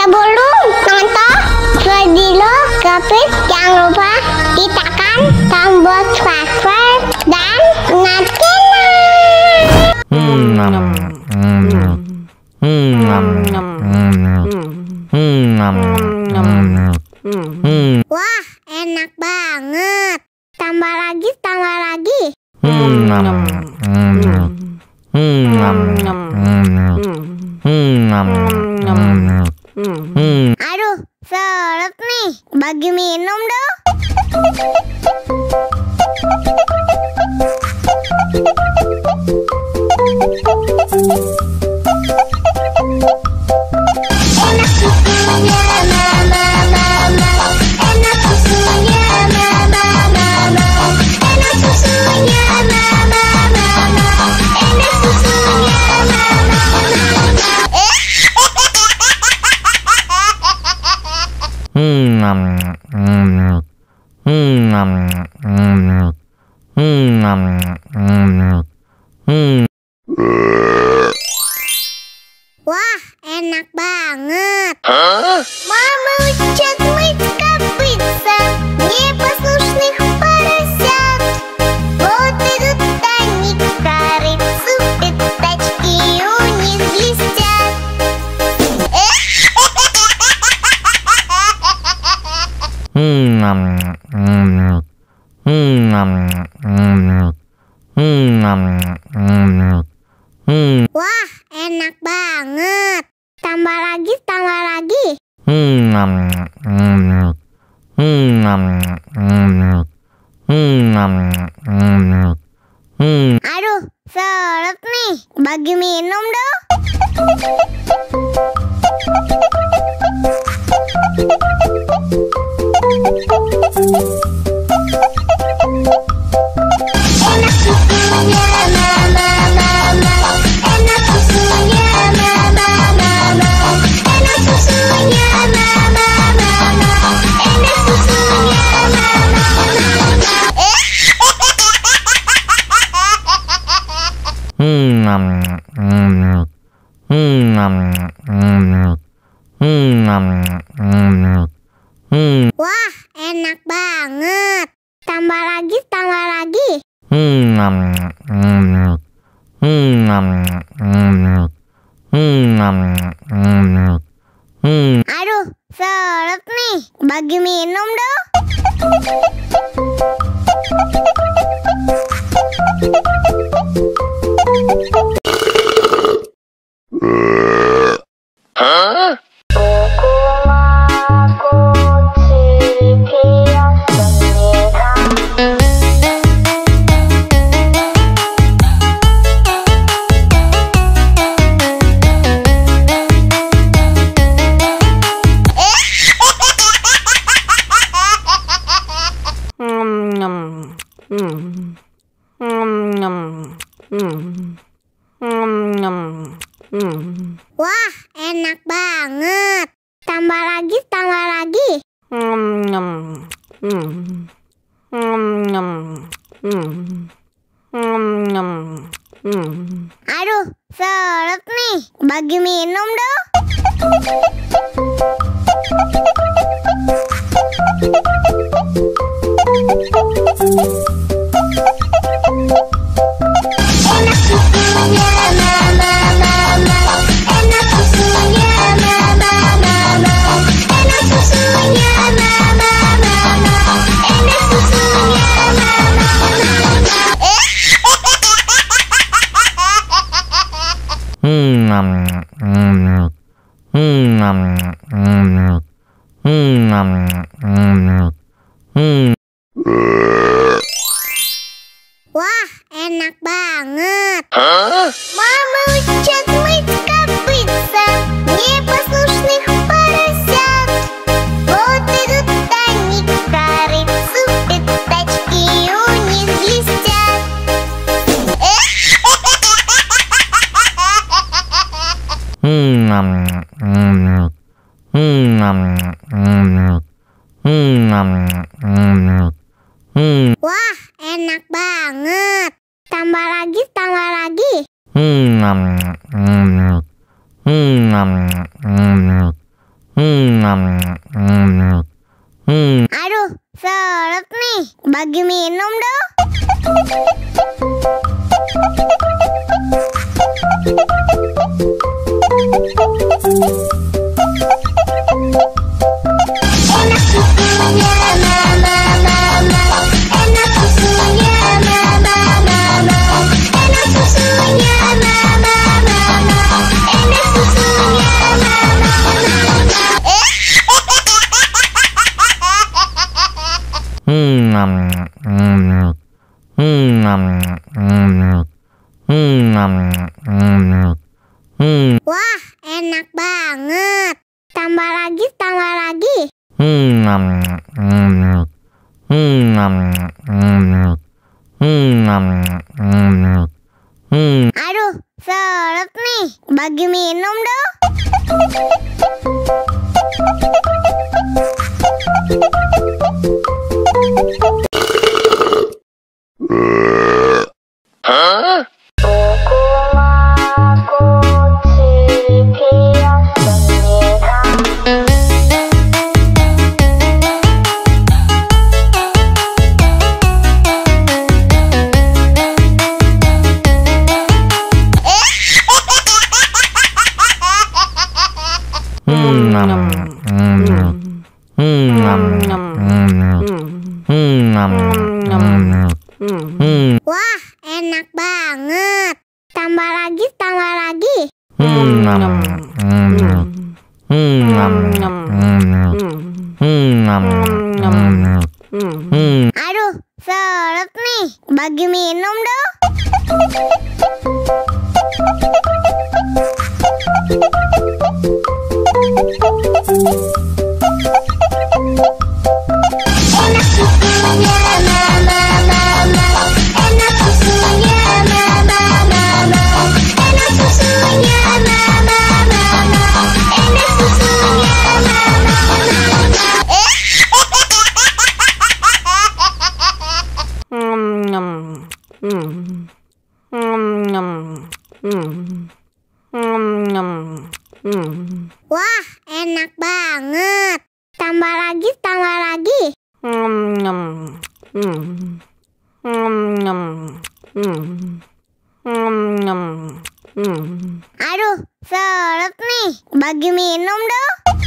Sebelum nonton video Gapit, jangan lupa tekan tombol subscribe dan nyalakan. Wah, enak banget. Tambah lagi, tambah lagi. Aduh, seret nih. Bagi minum dong. Enak susunya mama, enak susunya mama, enak susunya mama, enak susunya mama. Wah, enak banget. Мама учат мыть копытца, непослушных поросят. Вот идут они к корыцу, пятачки у них блестят. Wah, enak banget. Tambah lagi, tambah lagi. Aduh, seret nih. Bagi minum dong. Enak susunya mama, enak susunya mama, enak susunya mama, enak susunya mama. Wah, enak banget. Tambah lagi, tambah lagi. Aduh, seret nih. Bagi minum dong. Wah, enak banget. Tambah lagi, tambah lagi. Aduh, seret nih. Bagi minum dong. Enak susunya mama, enak susunya mama, enak susunya mama, enak susunya mama. Wah, enak banget. Мама учат мыть копытца, непослушных поросят. Вот идут они к корыцу, пятачки у них блестят. Wah, enak banget. Tambah lagi, tambah lagi. Aduh, seret nih. Bagi minum dong. Enak susunya mama, mama. Enak susunya mama, mama. Enak susunya mama, mama. Enak susunya mama, Wah, enak banget. Tambah lagi, tambah lagi. Aduh, seret nih. Bagi minum dong. Wah, enak banget. Tambah lagi, tambah lagi. Aduh, seret nih. Bagi minum dong. Enak susunya mama, mama. Enak susunya mama, mama. Enak susunya mama, mama. Enak susunya mama, Wah, enak banget. Tambah lagi, tambah lagi. Aduh, seret nih. Bagi minum dong.